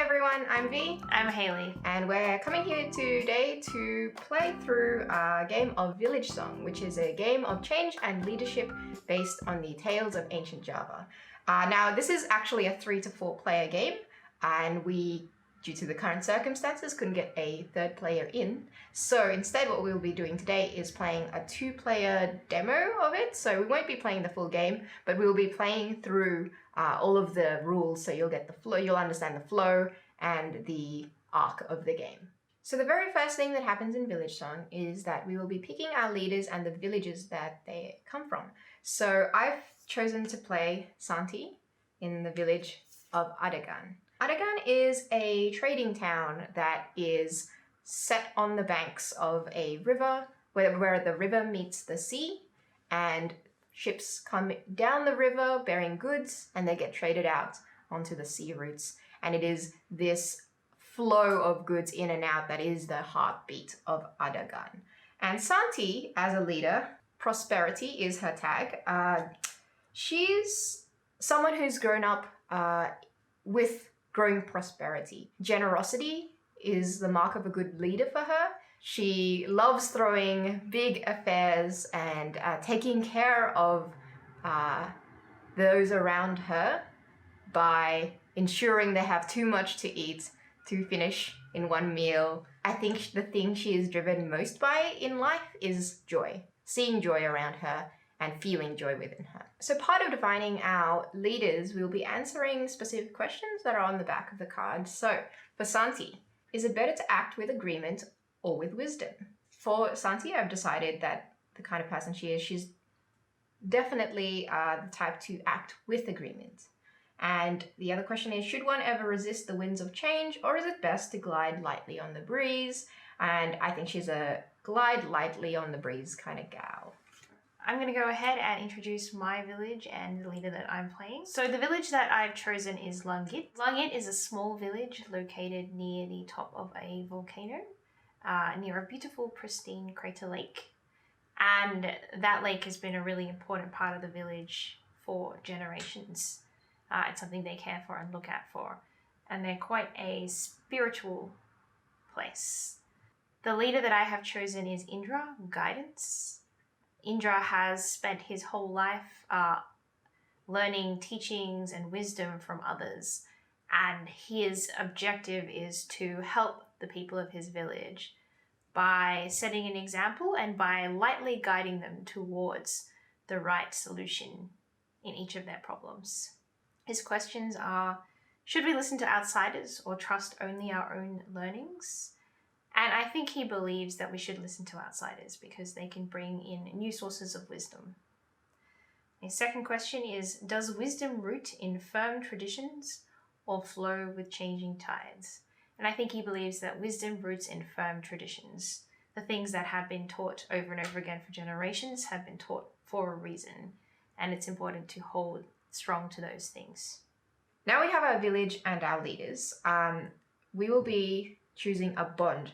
everyone, I'm V. I'm Haley. And we're coming here today to play through a game of Villagesong, which is a game of change and leadership based on the tales of ancient Java. Now, this is actually a 3 to 4 player game, and we, due to the current circumstances, couldn't get a third player in. So instead, what we'll be doing today is playing a 2-player demo of it. So we won't be playing the full game, but we'll be playing through all of the rules, so you'll get the flow, you'll understand the flow and the arc of the game. So the very first thing that happens in Villagesong is that we will be picking our leaders and the villages that they come from. So I've chosen to play Santi in the village of Adagan. Adagan is a trading town that is set on the banks of a river where the river meets the sea, and ships come down the river bearing goods and they get traded out onto the sea routes. And it is this flow of goods in and out that is the heartbeat of Adagan. And Santi, as a leader, prosperity is her tag. She's someone who's grown up with growing prosperity. Generosity is the mark of a good leader for her. She loves throwing big affairs and taking care of those around her by ensuring they have too much to eat to finish in one meal. I think the thing she is driven most by in life is joy, seeing joy around her and feeling joy within her. So part of defining our leaders, we'll be answering specific questions that are on the back of the card. So for Santi, is it better to act with agreement or with wisdom? For Santi, I've decided that the kind of person she is, she's definitely the type to act with agreement. And the other question is, should one ever resist the winds of change, or is it best to glide lightly on the breeze? And I think she's a glide lightly on the breeze kind of gal. I'm going to go ahead and introduce my village and the leader that I'm playing. So the village that I've chosen is Langit. Langit is a small village located near the top of a volcano, near a beautiful, pristine crater lake. And that lake has been a really important part of the village for generations. It's something they care for and look out for. And they're quite a spiritual place. The leader that I have chosen is Indra, Guidance. Indra has spent his whole life learning teachings and wisdom from others, and his objective is to help the people of his village by setting an example and by lightly guiding them towards the right solution in each of their problems. His questions are, should we listen to outsiders or trust only our own learnings? And I think he believes that we should listen to outsiders because they can bring in new sources of wisdom. His second question is, does wisdom root in firm traditions or flow with changing tides? And I think he believes that wisdom roots in firm traditions. The things that have been taught over and over again for generations have been taught for a reason, and it's important to hold strong to those things. Now we have our village and our leaders. We will be choosing a bond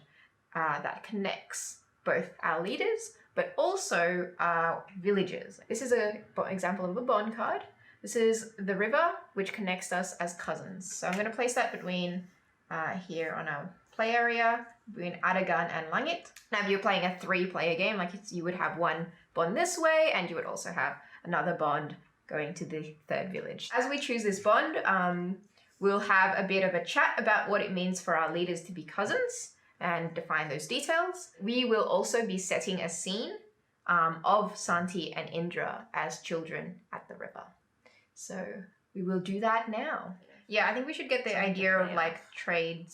that connects both our leaders but also our villagers. This is an example of a bond card. This is the river, which connects us as cousins. So I'm going to place that between here on our play area, between Adagan and Langit. Now if you're playing a 3-player game, like you would have one bond this way, and you would also have another bond going to the third village. As we choose this bond, we'll have a bit of a chat about what it means for our leaders to be cousins and define those details. We will also be setting a scene of Santi and Indra as children at the river. So we will do that now. Yeah, I think we should get the idea of like trade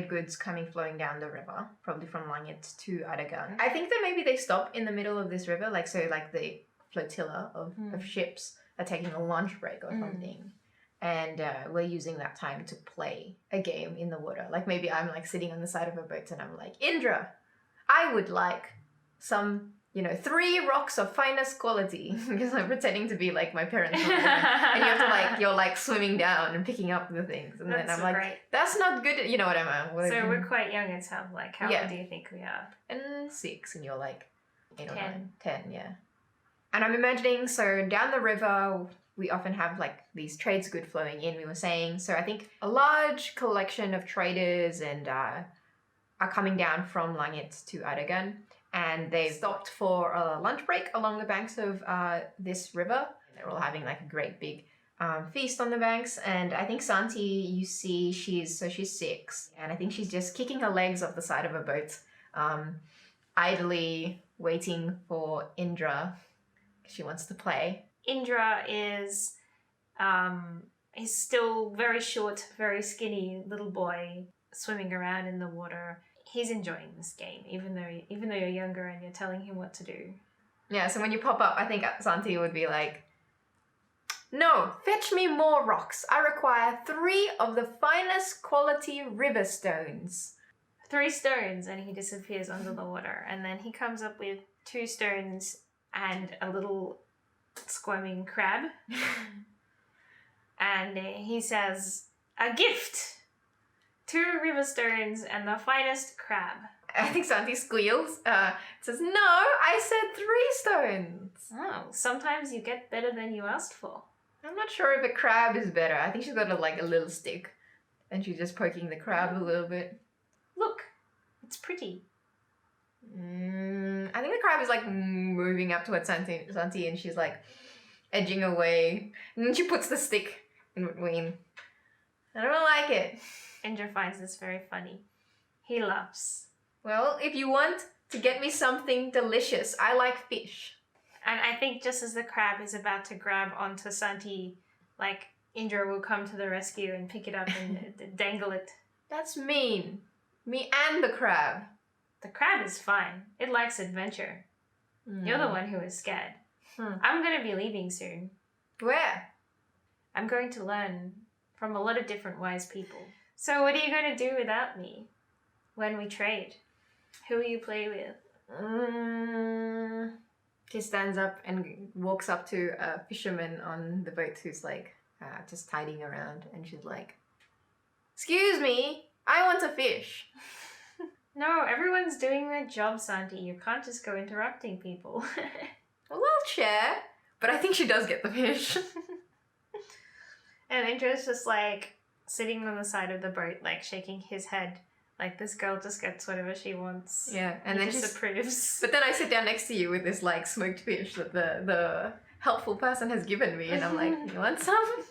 goods flowing down the river, probably from Langit to Adagan. I think that maybe they stop in the middle of this river, like so like the flotilla of ships are taking a lunch break or something. And we're using that time to play a game in the water. Like maybe I'm like sitting on the side of a boat and I'm like, Indra, I would like some, 3 rocks of finest quality, because I'm pretending to be like my parents. And you have to like, you're like swimming down and picking up the things. And then I'm like, great. That's not good. You know what I mean? So we're quite young, it sounds like. How old do you think we are? And 6, and you're like 8 or 9. 10, yeah. And I'm imagining, so down the river, we often have like these trades good flowing in, we were saying. So I think a large collection of traders and are coming down from Langit to Adagan, and they've stopped for a lunch break along the banks of this river. They're all having like a great big feast on the banks, and I think Santi, you see, she's 6, and I think she's just kicking her legs off the side of a boat, idly waiting for Indra. She wants to play. Indra is he's still very short, very skinny little boy swimming around in the water. He's enjoying this game, even though you're younger and you're telling him what to do. Yeah, so when you pop up, I think Santi would be like, "No, fetch me more rocks. I require 3 of the finest quality river stones." 3 stones, and he disappears under the water. And then he comes up with 2 stones and a little squirming crab. And he says, "A gift! 2 river stones and the finest crab." I think Santi squeals. Says, "No, I said 3 stones." Oh, sometimes you get better than you asked for. I'm not sure if a crab is better. I think she's got a little stick, and she's just poking the crab a little bit. Look, it's pretty. I think the crab is like moving up towards Santi, and she's like edging away, and then she puts the stick in between. I don't like it. Indra finds this very funny. He laughs. Well, if you want to get me something delicious, I like fish. And I think just as the crab is about to grab onto Santi, like, Indra will come to the rescue and pick it up and dangle it. That's mean. Me and the crab. The crab is fine. It likes adventure. You're the one who is scared. I'm going to be leaving soon. Where? I'm going to learn from a lot of different wise people. So what are you going to do without me when we trade? Who will you play with? She stands up and walks up to a fisherman on the boat who's like just tidying around, and she's like, "Excuse me, I want to fish." No, everyone's doing their job, Santi. You can't just go interrupting people. Well, I'll share, but I think she does get the fish. And Indra's just like sitting on the side of the boat, like shaking his head, like this girl just gets whatever she wants. Yeah, and he then just approves. But then I sit down next to you with this like smoked fish that the helpful person has given me, and I'm like, "You want some?"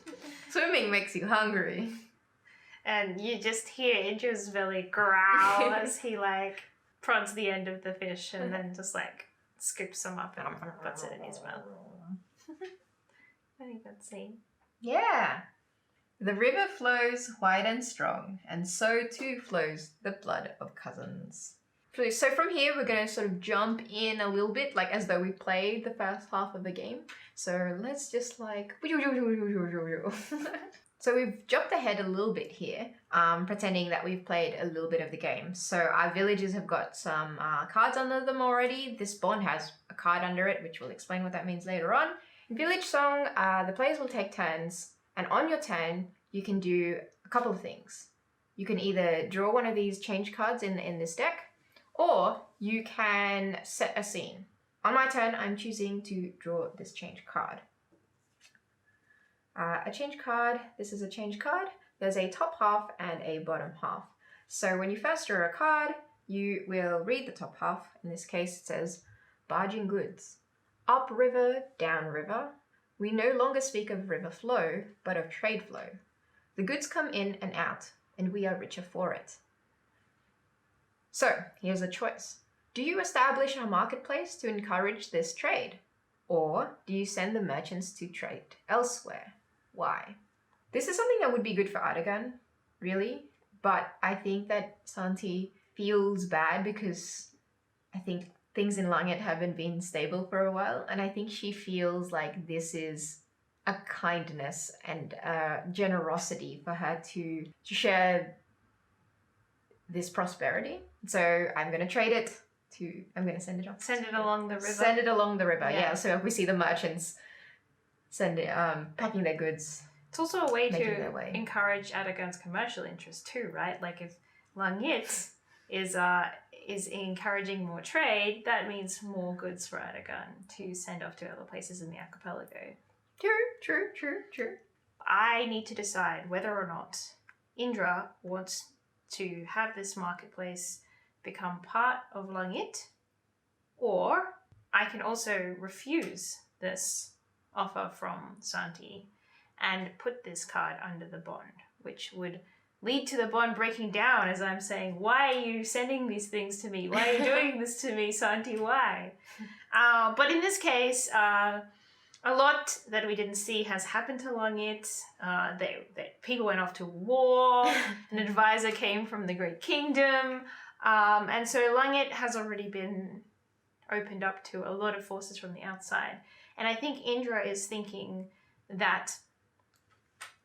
Swimming makes you hungry. And you just hear Indra's belly growl as he like prods the end of the fish and then just like scoops some up and puts it in his mouth. I think that's neat. Yeah. The river flows wide and strong, and so too flows the blood of cousins. So from here, we're going to sort of jump in a little bit, like as though we played the first half of the game. So let's just like... So we've jumped ahead a little bit here, pretending that we've played a little bit of the game. So our villages have got some cards under them already. This bond has a card under it, which we'll explain what that means later on. In Villagesong, the players will take turns, and on your turn, you can do a couple of things. You can either draw one of these change cards in this deck, or you can set a scene. On my turn, I'm choosing to draw this change card. A change card, this is a change card. There's a top half and a bottom half. So when you first draw a card, you will read the top half. In this case, it says, "Barging goods. Up river, down river. We no longer speak of river flow, but of trade flow. The goods come in and out, and we are richer for it." So here's a choice. Do you establish a marketplace to encourage this trade? Or do you send the merchants to trade elsewhere? Why? This is something that would be good for Adagan, really, but I think that Santi feels bad because I think things in Langit haven't been stable for a while, and I think she feels like this is a kindness and a generosity for her to share this prosperity. So I'm going to trade it to, I'm going to send it off. Send it along the river. Send it along the river, Yeah. yeah. So if we see the merchants send it, packing their goods. It's also a way Making to their way. encourage Adagan's commercial interest too, right? Like if Langit is encouraging more trade, that means more goods for Adagan to send off to other places in the archipelago. True. I need to decide whether or not Indra wants to have this marketplace become part of Langit, or I can also refuse this offer from Santi and put this card under the bond, which would lead to the bond breaking down as I'm saying, why are you sending these things to me? Why are you doing this to me, Santi? Why? But in this case, a lot that we didn't see has happened to Langit. People went off to war. An advisor came from the Great Kingdom. And so Langit has already been opened up to a lot of forces from the outside. And I think Indra is thinking that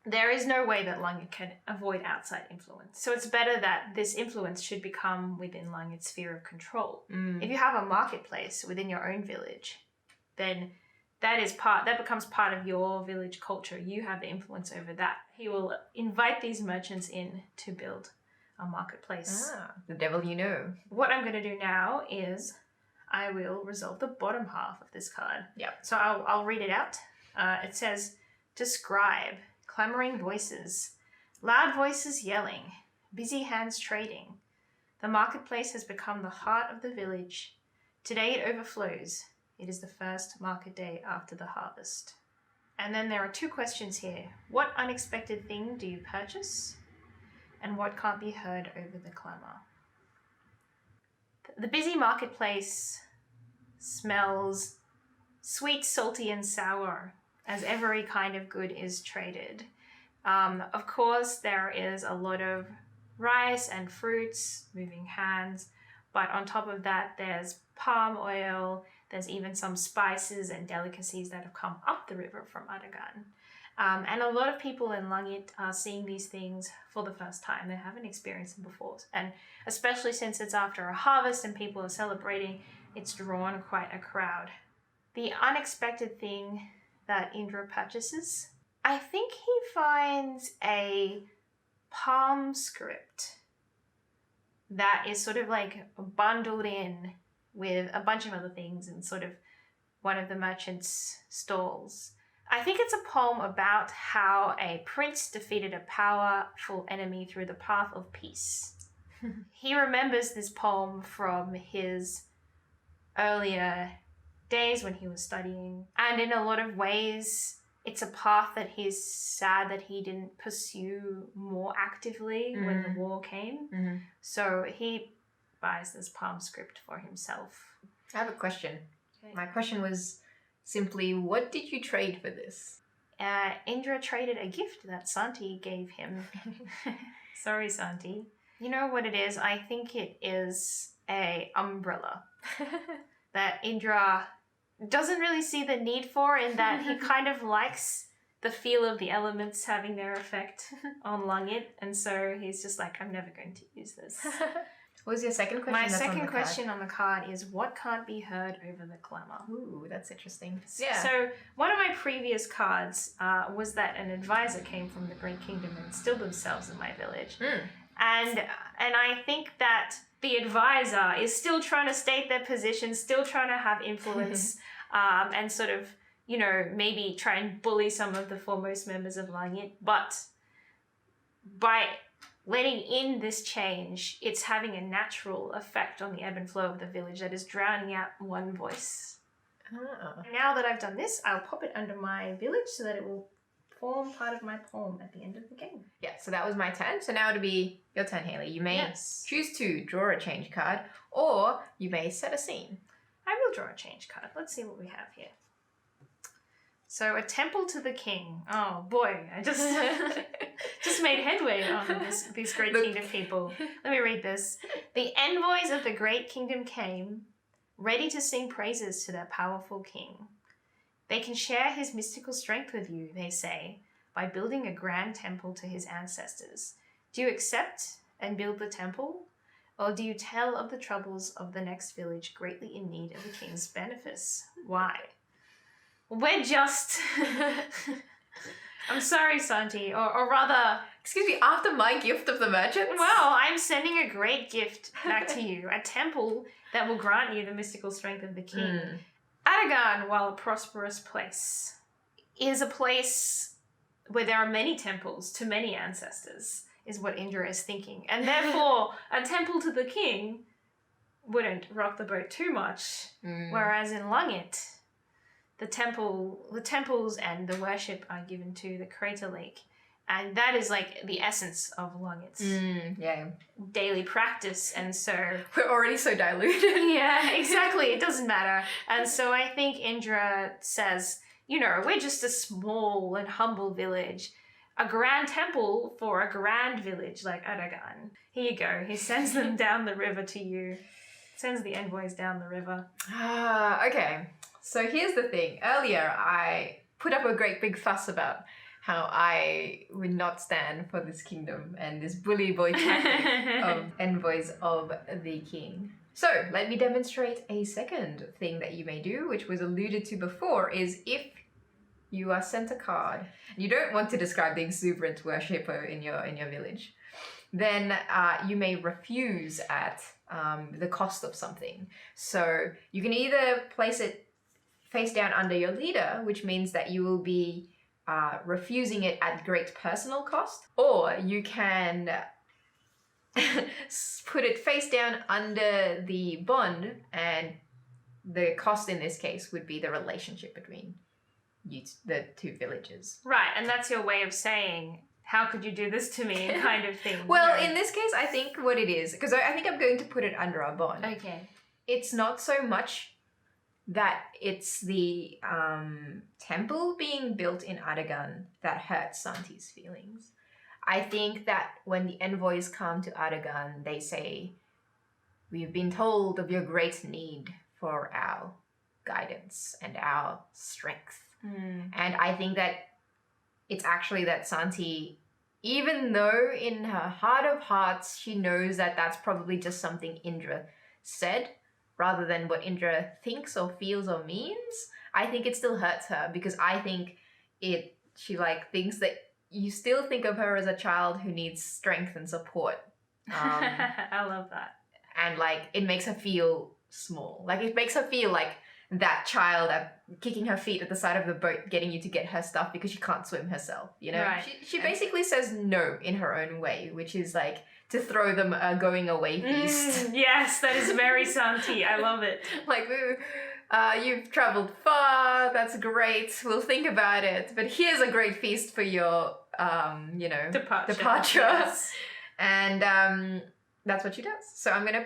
there is no way that Langit can avoid outside influence. So it's better that this influence should become within Langit's sphere of control. If you have a marketplace within your own village, then that becomes part of your village culture. You have the influence over that. He will invite these merchants in to build a marketplace. The devil you know. What I'm going to do now is I will resolve the bottom half of this card. Yep. So I'll read it out. It says, describe, clamoring voices, loud voices yelling, busy hands trading. The marketplace has become the heart of the village. Today it overflows. It is the first market day after the harvest. And then there are 2 questions here. What unexpected thing do you purchase? And what can't be heard over the clamour? The busy marketplace smells sweet, salty, and sour, as every kind of good is traded. Of course, there is a lot of rice and fruits moving hands, but on top of that, there's palm oil. There's even some spices and delicacies that have come up the river from Aragan. And a lot of people in Langit are seeing these things for the first time. They haven't experienced them before. And especially since it's after a harvest and people are celebrating, it's drawn quite a crowd. The unexpected thing that Indra purchases, I think he finds a palm script that is sort of like bundled in with a bunch of other things in sort of one of the merchants' stalls. I think it's a poem about how a prince defeated a powerful enemy through the path of peace. He remembers this poem from his earlier days when he was studying, and in a lot of ways it's a path that he's sad that he didn't pursue more actively when the war came. So he buys this palm script for himself. I have a question. Okay. My question was simply, what did you trade for this? Indra traded a gift that Santi gave him. Sorry, Santi. You know what it is? I think it is a umbrella that Indra doesn't really see the need for, in that he kind of likes the feel of the elements having their effect on Langit, and so he's just like, I'm never going to use this. What was your second question? My second question on the card is, what can't be heard over the clamour? Ooh, that's interesting. Yeah. So one of my previous cards was that an advisor came from the Great Kingdom and instilled themselves in my village. And I think that the advisor is still trying to state their position, still trying to have influence, and sort of, you know, maybe try and bully some of the foremost members of Langit. But by letting in this change, it's having a natural effect on the ebb and flow of the village that is drowning out one voice. Now that I've done this, I'll pop it under my village so that it will form part of my poem at the end of the game. Yeah, so that was my turn. So now it'll be your turn, Hayley. You may choose to draw a change card, or you may set a scene. I will draw a change card. Let's see what we have here. So, a temple to the king. Oh boy, I just made headway on these Great Kingdom people. Let me read this. The envoys of the Great Kingdom came, ready to sing praises to their powerful king. They can share his mystical strength with you, they say, by building a grand temple to his ancestors. Do you accept and build the temple? Or do you tell of the troubles of the next village greatly in need of the king's benefice? Why? We're just... I'm sorry, Santi, or rather... Excuse me, after my gift of the merchants? Well, I'm sending a great gift back to you, a temple that will grant you the mystical strength of the king. Aragan, while a prosperous place, is a place where there are many temples to many ancestors, is what Indra is thinking. And therefore, a temple to the king wouldn't rock the boat too much. Whereas in Lungit, the temples and the worship are given to the crater lake. And that is like the essence of Lungit's daily practice. And so... We're already so diluted. Yeah, exactly. It doesn't matter. And so I think Indra says, you know, we're just a small and humble village. A grand temple for a grand village like Aragan. Here you go. He sends them down the river to you. Sends the envoys down the river. Okay. So here's the thing. Earlier, I put up a great big fuss about how I would not stand for this kingdom and this bully boy tactic of envoys of the king. So let me demonstrate a second thing that you may do, which was alluded to before, is if you are sent a card, you don't want to describe the exuberant worshipper in your village, then you may refuse at the cost of something. So you can either place it face down under your leader, which means that you will be refusing it at great personal cost, or you can put it face down under the bond, and the cost in this case would be the relationship between the two villages. Right, and that's your way of saying, how could you do this to me, kind of thing. Well, in this case, I think what it is, because I think I'm going to put it under a bond. Okay. It's not so much that it's the temple being built in Aragan that hurts Santi's feelings. I think that when the envoys come to Aragan, they say, we've been told of your great need for our guidance and our strength. And I think that it's actually that Santi, even though in her heart of hearts she knows that that's probably just something Indra said rather than what Indra thinks or feels or means, I think it still hurts her, because I think she like thinks that you still think of her as a child who needs strength and support. I love that. And like it makes her feel small. Like it makes her feel like that child kicking her feet at the side of the boat, getting you to get her stuff because she can't swim herself, you know? Right. She basically says no in her own way, which is like to throw them a going away feast. Yes, that is very Santi. I love it. Like, you've traveled far, that's great, we'll think about it, but here's a great feast for your, departure. Yes. And that's what she does. So I'm going to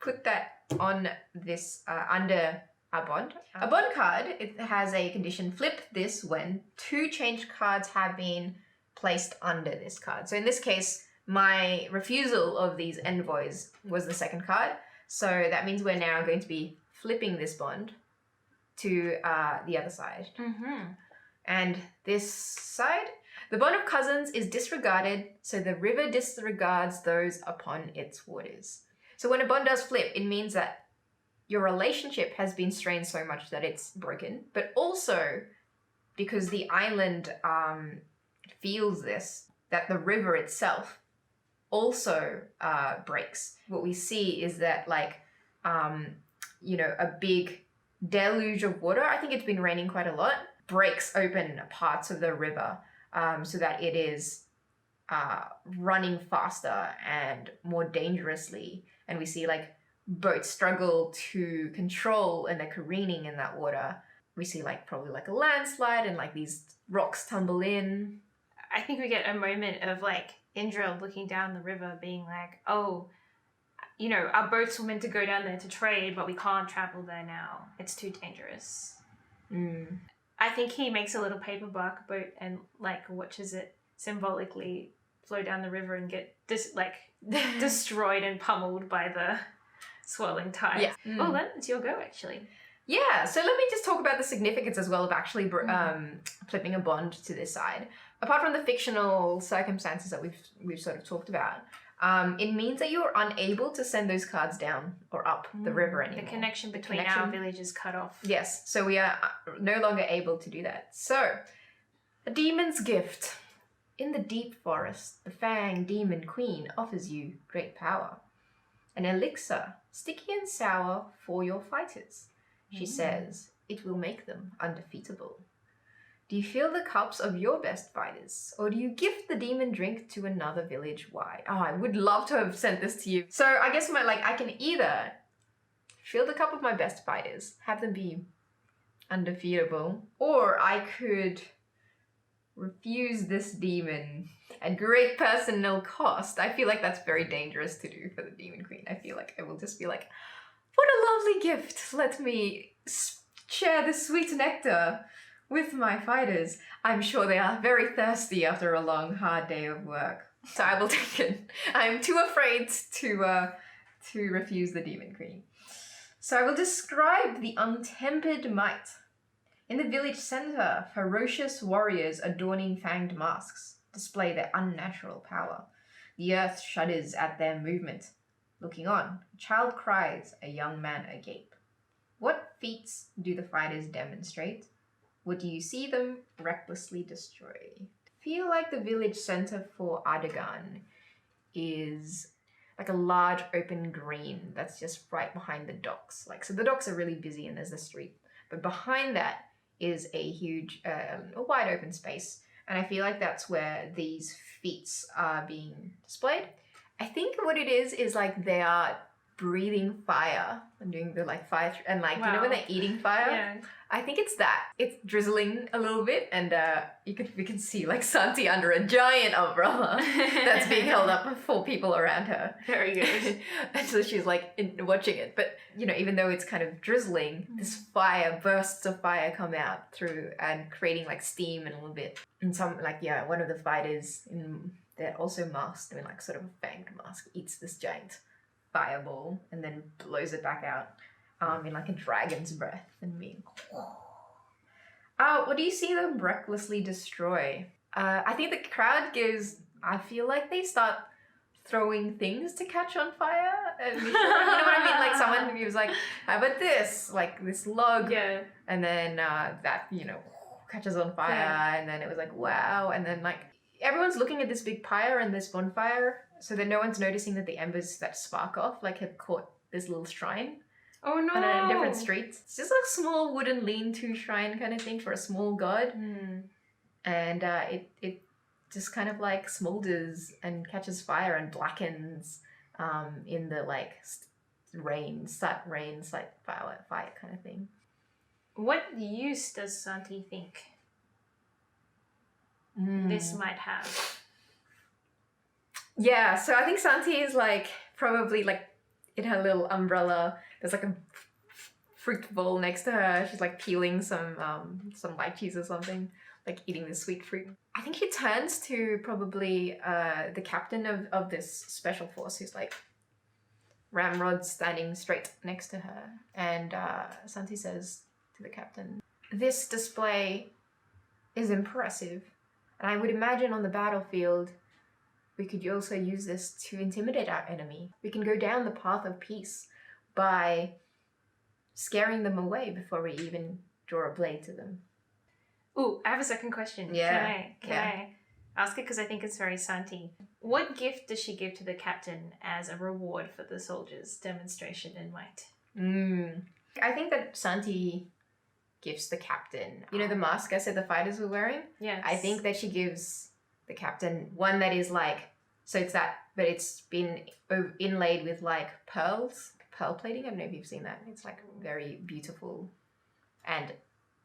put that on this, under a bond. A bond card, it has a condition, flip this when 2 changed cards have been placed under this card. So in this case, my refusal of these envoys was the second card. So that means we're now going to be flipping this bond to the other side. And this side, the bond of cousins is disregarded, so the river disregards those upon its waters. So when a bond does flip, it means that your relationship has been strained so much that it's broken, but also because the island feels this, that the river itself also breaks. What we see is that like, a big deluge of water, I think it's been raining quite a lot, breaks open parts of the river so that it is running faster and more dangerously. And we see like boats struggle to control and they're careening in that water. We see like probably like a landslide and like these rocks tumble in. I think we get a moment of like Indra looking down the river being like, oh, our boats were meant to go down there to trade, but we can't travel there now. It's too dangerous. I think he makes a little paper bark boat and like watches it symbolically flow down the river and get destroyed and pummeled by the swirling tide. Yeah. Oh, then it's your go actually. Yeah, so let me just talk about the significance as well of actually flipping a bond to this side. Apart from the fictional circumstances that we've sort of talked about, it means that you're unable to send those cards down or up the river anymore. The connection between our village is cut off. Yes, so we are no longer able to do that. So, a demon's gift. In the deep forest, the Fang Demon Queen offers you great power. An elixir, sticky and sour for your fighters. She says it will make them undefeatable. Do you fill the cups of your best fighters, or do you gift the demon drink to another village? Why? Oh, I would love to have sent this to you. So I guess I can either fill the cup of my best fighters, have them be undefeatable, or I could refuse this demon at great personal cost. I feel like that's very dangerous to do for the Demon Queen. I feel like I will just be like, what a lovely gift. Let me share this sweet nectar with my fighters. I'm sure they are very thirsty after a long, hard day of work. So I will take it. I'm too afraid to refuse the Demon Queen. So I will describe the untempered might. In the village center, ferocious warriors adorning fanged masks display their unnatural power. The earth shudders at their movement. Looking on, a child cries, a young man agape. What feats do the fighters demonstrate? What do you see them recklessly destroy? I feel like the village center for Ardagan is like a large open green that's just right behind the docks. So the docks are really busy and there's the street. But behind that is a huge, a wide open space. And I feel like that's where these feats are being displayed. I think what it is like they are breathing fire and doing the fire and wow. You know when they're eating fire? Yeah. I think it's that. It's drizzling a little bit and we can see Santi under a giant umbrella that's being held up with 4 people around her. Very good. And so she's watching it. But even though it's kind of drizzling, this fire, bursts of fire come out through and creating steam and a little bit. And some one of the fighters they're also masked in sort of a fanged mask, eats this giant fireball and then blows it back out in a dragon's breath and me. What do you see them recklessly destroy? I think the crowd I feel like they start throwing things to catch on fire. And you know what I mean? Someone who was how about this? This log. Yeah. And then that, catches on fire. Yeah. And then it was wow. And then everyone's looking at this big pyre and this bonfire so that no one's noticing that the embers that spark off had caught this little shrine. Oh no! On different streets. It's just a small wooden lean-to shrine kind of thing for a small god. Mm. And it just kind of smolders and catches fire and blackens in the rain, fire kind of thing. What use does Santi think this might have? Yeah, so I think Santi is probably in her little umbrella. There's a fruit bowl next to her. She's peeling some lychees or something, eating the sweet fruit. I think she turns to probably the captain of this special force, who's ramrod standing straight next to her. And Santi says to the captain, "This display is impressive, and I would imagine on the battlefield we could also use this to intimidate our enemy. We can go down the path of peace by scaring them away before we even draw a blade to them." Ooh, I have a second question. Yeah. Can I ask it? Because I think it's very Santi. What gift does she give to the captain as a reward for the soldiers' demonstration in might? I think that Santi gives the captain, the mask I said the fighters were wearing? Yes. I think that she gives the captain one that is so it's that, but it's been inlaid with pearls, pearl plating. I don't know if you've seen that. It's very beautiful and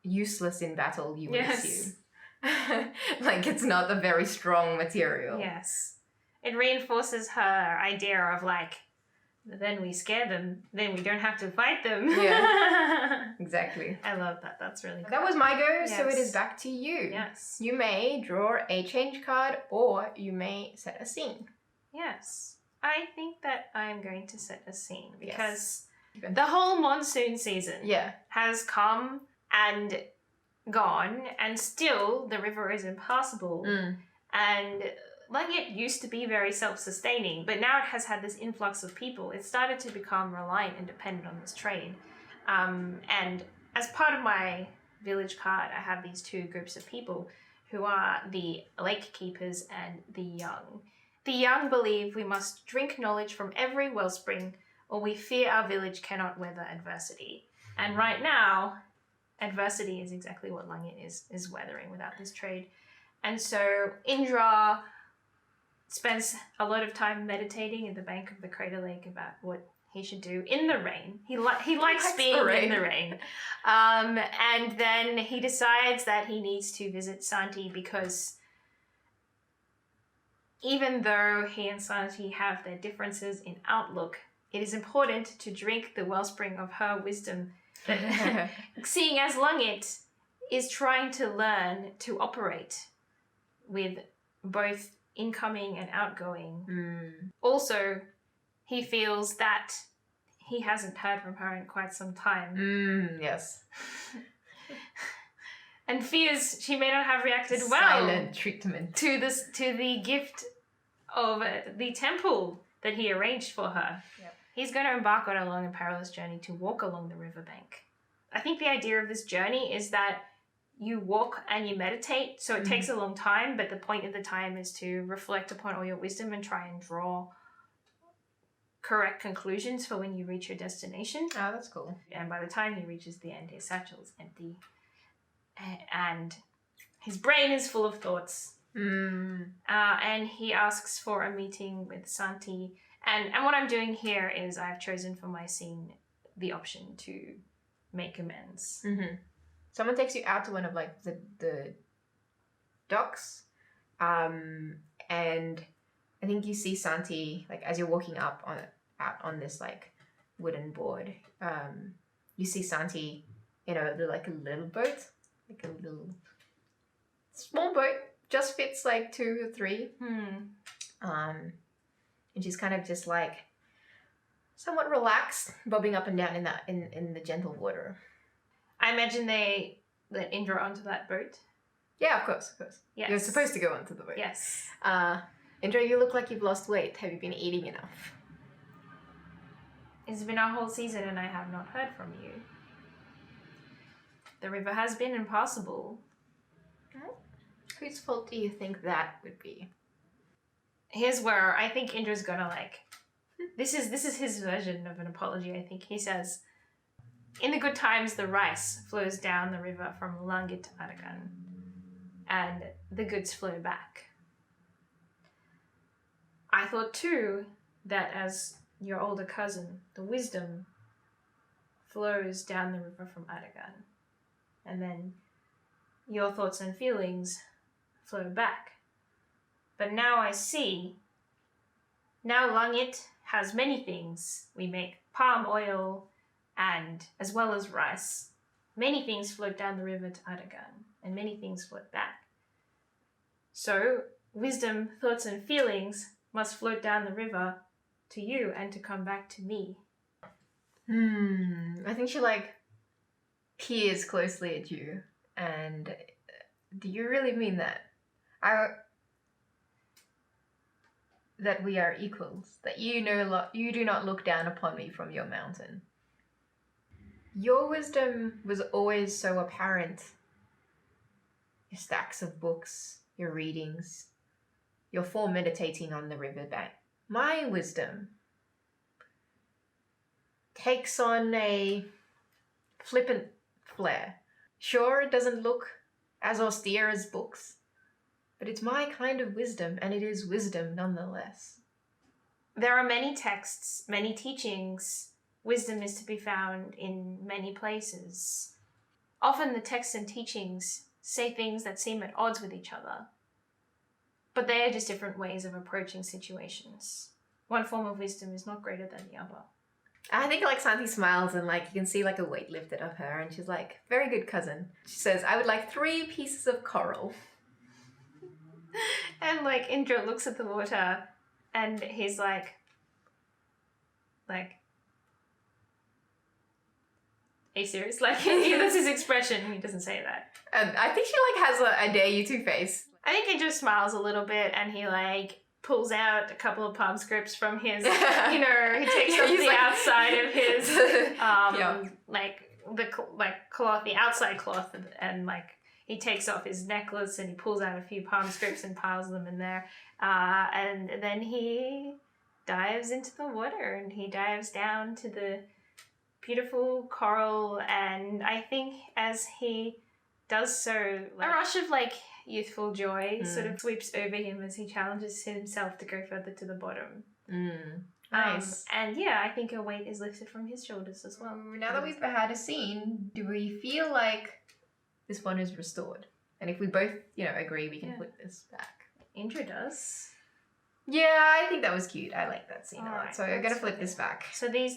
useless in battle, you would assume. It's not a very strong material. Yes. It reinforces her idea of then we scare them, then we don't have to fight them. Yeah, exactly. I love that. That's really cool. That was my go, yes. So it is back to you. Yes. You may draw a change card or you may set a scene. Yes. I think that I'm going to set a scene because the whole monsoon season has come and gone and still the river is impassable. And it used to be very self-sustaining, but now it has had this influx of people. It started to become reliant and dependent on this trade. And as part of my village card, I have these 2 groups of people who are the lake keepers and the young. The young believe we must drink knowledge from every wellspring, or we fear our village cannot weather adversity. And right now, adversity is exactly what Langit is weathering without this trade. And so Indra spends a lot of time meditating at the bank of the crater lake about what he should do in the rain. He likes being in the rain. And then he decides that he needs to visit Santi because even though he and Santi have their differences in outlook, it is important to drink the wellspring of her wisdom. Seeing as Langit is trying to learn to operate with both incoming and outgoing. Also, he feels that he hasn't heard from her in quite some time. Yes. And fears she may not have reacted well Silent treatment to the gift of the temple that he arranged for her. Yep. He's going to embark on a long and perilous journey to walk along the riverbank. I think the idea of this journey is that you walk and you meditate, so it takes a long time, but the point of the time is to reflect upon all your wisdom and try and draw correct conclusions for when you reach your destination. Oh, that's cool. And by the time he reaches the end, his satchel is empty. And his brain is full of thoughts. And he asks for a meeting with Santi. And what I'm doing here is I've chosen for my scene the option to make amends. Someone takes you out to one of like the docks, and I think you see Santi like as you're walking out on this like wooden board. You see Santi in a little boat, like a little small boat, just fits like 2 or 3. And she's kind of just like somewhat relaxed, bobbing up and down in the gentle water. I imagine they let Indra onto that boat. Yeah, of course. Yes. You're supposed to go onto the boat. Yes. Indra, you look like you've lost weight. Have you been eating enough? It's been a whole season and I have not heard from you. The river has been impassable. Whose fault do you think that would be? Here's where I think Indra's gonna like... This is his version of an apology, I think. He says, in the good times, the rice flows down the river from Langit to Arakan, and the goods flow back. I thought too that as your older cousin, the wisdom flows down the river from Arakan, and then your thoughts and feelings flow back. But now I see, now Langit has many things. We make palm oil, and as well as rice. Many things float down the river to Arakan, and many things float back. So, wisdom, thoughts, and feelings must float down the river to you and to come back to me. I think she peers closely at you, and do you really mean that? That we are equals, that you do not look down upon me from your mountain. Your wisdom was always so apparent. Your stacks of books, your readings, your full meditating on the riverbank. My wisdom takes on a flippant flair. Sure, it doesn't look as austere as books, but it's my kind of wisdom, and it is wisdom nonetheless. There are many texts, many teachings. Wisdom is to be found in many places. Often the texts and teachings say things that seem at odds with each other, but they are just different ways of approaching situations. One form of wisdom is not greater than the other. I think Santi smiles and you can see a weight lifted off her, and she's like, very good cousin. She says, I would like 3 pieces of coral. And Indra looks at the water and he's like, are you serious? That's his expression. He doesn't say that. I think she has a dare you to face. I think Indra smiles a little bit and he pulls out a couple of palm scripts from his, he takes off the outside of his, cloth, the outside cloth, and he takes off his necklace and he pulls out a few palm scripts and piles them in there. And then he dives into the water and he dives down to the beautiful coral, and I think as he does so, a rush of like youthful joy sort of sweeps over him as he challenges himself to go further to the bottom. Nice. And yeah, I think a weight is lifted from his shoulders as well. Now that we've had a scene, do we feel like this one is restored? And if we both, agree, we can flip this back. Indra does. Yeah, I think that was cute. I like that scene a lot. Alright, So I'm going to flip this back. So the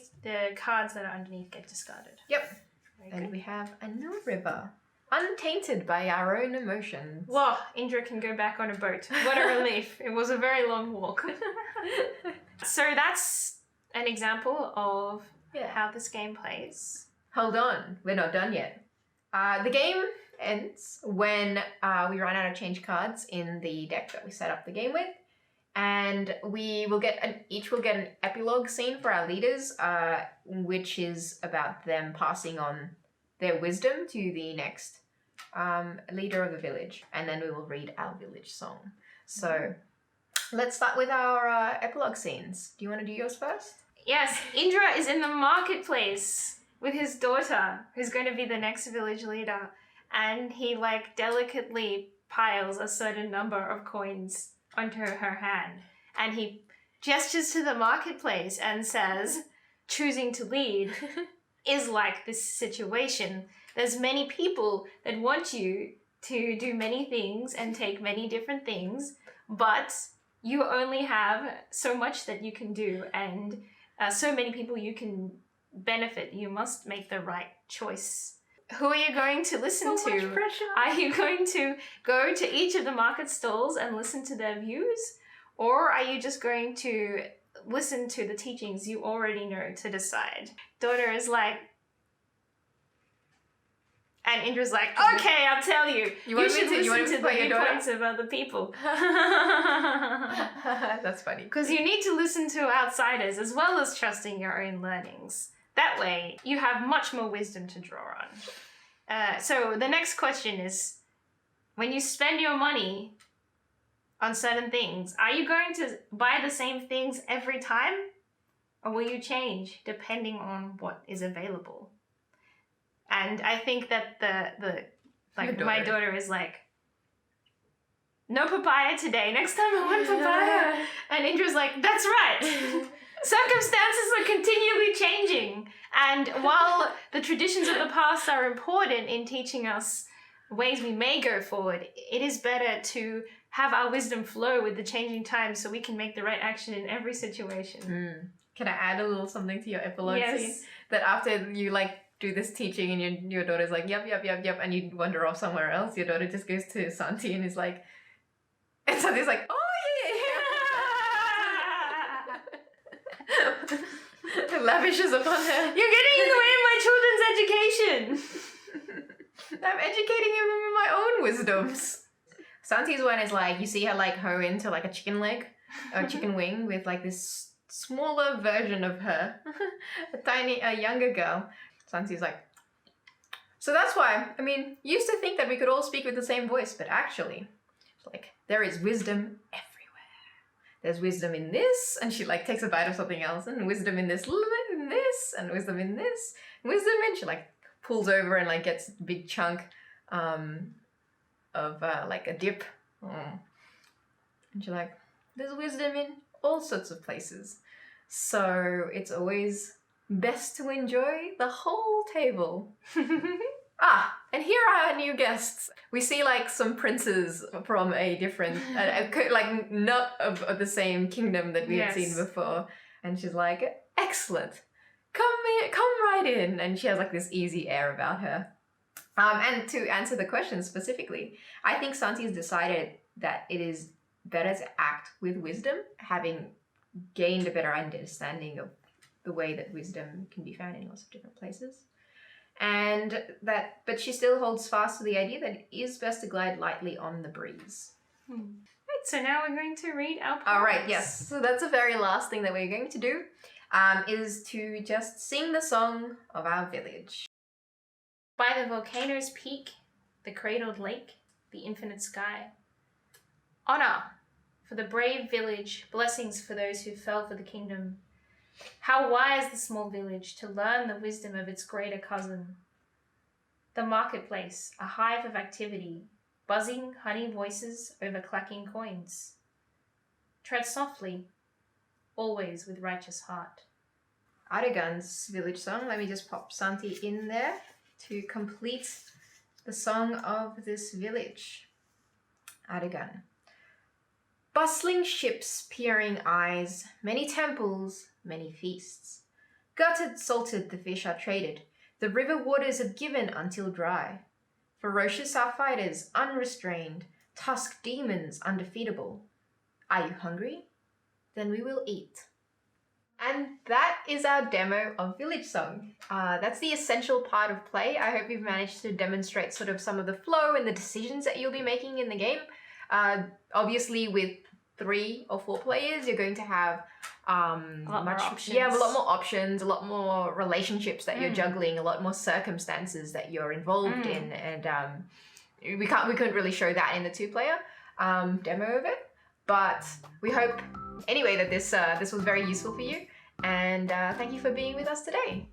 cards that are underneath get discarded. Yep. Very And good. we have a new river, untainted by our own emotions. Whoa, Indra can go back on a boat. What a relief. It was a very long walk. So that's an example of how this game plays. Hold on, we're not done yet. The game ends when we run out of change cards in the deck that we set up the game with. And we will each will get an epilogue scene for our leaders, which is about them passing on their wisdom to the next leader of the village. And then we will read our village song. So let's start with our epilogue scenes. Do you want to do yours first? Yes, Indra is in the marketplace with his daughter, who's going to be the next village leader. And he delicately piles a certain number of coins onto her hand, and he gestures to the marketplace and says, choosing to lead is like this situation. There's many people that want you to do many things and take many different things, but you only have so much that you can do, and so many people you can benefit. You must make the right choice. Who are you going to listen So to? much pressure. Are you going to go to each of the market stalls and listen to their views? Or are you just going to listen to the teachings you already know to decide? Daughter is like, and Indra's like, okay, I'll tell you. You should listen to the viewpoints of other people. That's funny. Because you need to listen to outsiders as well as trusting your own learnings. That way, you have much more wisdom to draw on. So the next question is, when you spend your money on certain things, are you going to buy the same things every time? Or will you change depending on what is available? And I think that my daughter is like, no papaya today. Next time I want papaya. And Indra's like, that's right. Circumstances are continually changing. And while the traditions of the past are important in teaching us ways we may go forward, it is better to have our wisdom flow with the changing times so we can make the right action in every situation. Can I add a little something to your epilogue Yes. scene? That after you do this teaching and your daughter's like, yep, and you wander off somewhere else, your daughter just goes to Santi and is like, and Santi's like, oh yeah. Lavishes upon her. You're getting in the way of my children's education. I'm educating him in my own wisdoms. Santi's one is like, you see her hoe into a chicken leg, a chicken wing with this smaller version of her, a younger girl. Santi's like, so that's why, used to think that we could all speak with the same voice, but actually, there is wisdom everywhere. There's wisdom in this, and she takes a bite of something else, and wisdom in this, and this, and wisdom in this, wisdom in, she pulls over and gets a big chunk of a dip. And she's like, there's wisdom in all sorts of places. So it's always best to enjoy the whole table. And here are our new guests. We see some princes from a different, not of the same kingdom that we had seen before. And she's like, excellent. Come right in. And she has this easy air about her. And to answer the question specifically, I think Santi's decided that it is better to act with wisdom, having gained a better understanding of the way that wisdom can be found in lots of different places. But she still holds fast to the idea that it is best to glide lightly on the breeze. Right, so now we're going to read our poems. All right, yes. So that's the very last thing that we're going to do, is to just sing the song of our village. By the volcano's peak, the cradled lake, the infinite sky. Honor for the brave village, blessings for those who fell for the kingdom. How wise the small village to learn the wisdom of its greater cousin. The marketplace, a hive of activity, buzzing honey voices over clacking coins. Tread softly, always with righteous heart. Aragon's village song. Let me just pop Santi in there to complete the song of this village. Aragon. Bustling ships, peering eyes, many temples, many feasts. Gutted, salted, the fish are traded. The river waters are given until dry. Ferocious are fighters, unrestrained, tusked demons undefeatable. Are you hungry? Then we will eat. And that is our demo of Villagesong. That's the essential part of play. I hope you've managed to demonstrate sort of some of the flow and the decisions that you'll be making in the game. Obviously, with 3 or 4 players, you're going to have a lot more options. Yeah, a lot more options, a lot more relationships that you're juggling, a lot more circumstances that you're involved in, and we couldn't really show that in the 2-player demo of it. But we hope anyway that this was very useful for you, and thank you for being with us today.